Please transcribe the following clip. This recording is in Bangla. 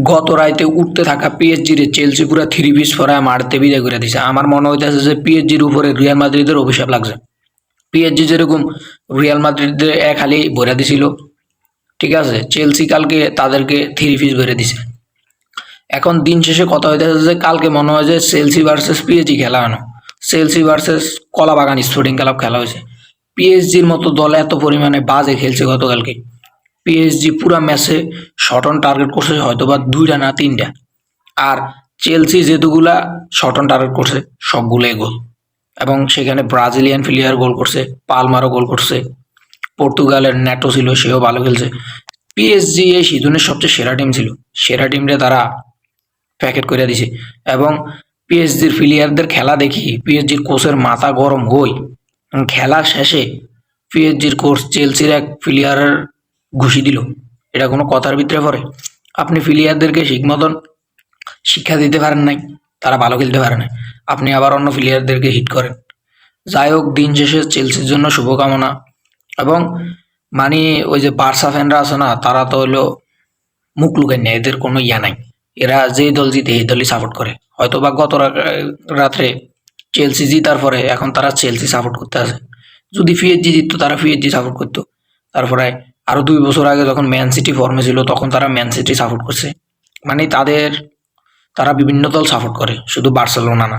গত রাইতে উঠতে থাকা পিএসজি রে চেলসি পুরা থ্রি পিস ফরায় মারতে বিদায় করে দিছে। আমার মনে হইতেছে যে পিএসজির উপরে রিয়াল মাদ্রিদের অভিশাপ লাগছে। পিএসজি যেরকম রিয়াল মাদ্রিদের এক হালি ভরে দিছিল, ঠিক আছে, চেলসি কালকে তাদেরকে থ্রি পিস ভরে দিছে। এখন দিন শেষে কথা হইতেছে যে কালকে মনে হয় যে চেলসি ভার্সেস পিএসজি খেলা হলো, চেলসি ভার্সেস কলাবাগান স্পোর্টিং ক্লাব খেলা হয়েছে। পিএসজির মতো দল এত পরিমাণে বাজে খেলছে গতকালকে। পিএসজি পুরা ম্যাচে শট অন টার্গেট করছে হয়তো বা দুইটা না তিনটা, আর চেলসি যেগুলা শট অন টার্গেট করছে সবগুলোই গোল। এবং সেখানে ব্রাজিলিয়ান প্লেয়ার গোল করছে, পালমারও গোল করছে, পর্তুগালের ন্যাটো ছিল, সেও ভালো খেলছে। পিএসজি এই সিজনের সবচেয়ে সেরা টিম ছিল, সেরা টিমরে তারা প্যাকেট করে দিছে। এবং পিএসজির প্লেয়ারদের খেলা দেখি পিএসজির কোচের মাথা গরম হই। খেলা শেষে পিএসজির কোচ চেলসির এক প্লেয়ারের ঘুষি দিল, এটা কোনো কথার ভিতরে পড়ে? আপনি প্লেয়ারদেরকে ঠিক মতন শিক্ষা দিতে পারেন নাই, তারা ভালো খেলতে পারে না, আপনি আবার অন্য প্লেয়ারদেরকে হিট করেন। যাই হোক, দিন শেষে চেলসির জন্য শুভকামনা। এবং মানে ওই যে বার্সা ফ্যানরা আছে না, তারা তো হলো মুখ লুকায় না, এদের কোনো ইয়া নাই। এরা যে দল জিতে এই দলই সাপোর্ট করে। হয়তো বা গত রাত্রে চেলসি জিতার পরে এখন তারা চেলসি সাপোর্ট করতে আছে। যদি পিএসজি জিততো তারা পিএসজি সাপোর্ট করতো। তারপরে আরো 2 বছর আগে যখন ম্যান সিটি ফর্মে ছিল তখন তারা ম্যান সিটি সাপোর্ট করছে। মানে তারা বিভিন্ন দল সাপোর্ট করে, শুধু বার্সেলোনা না।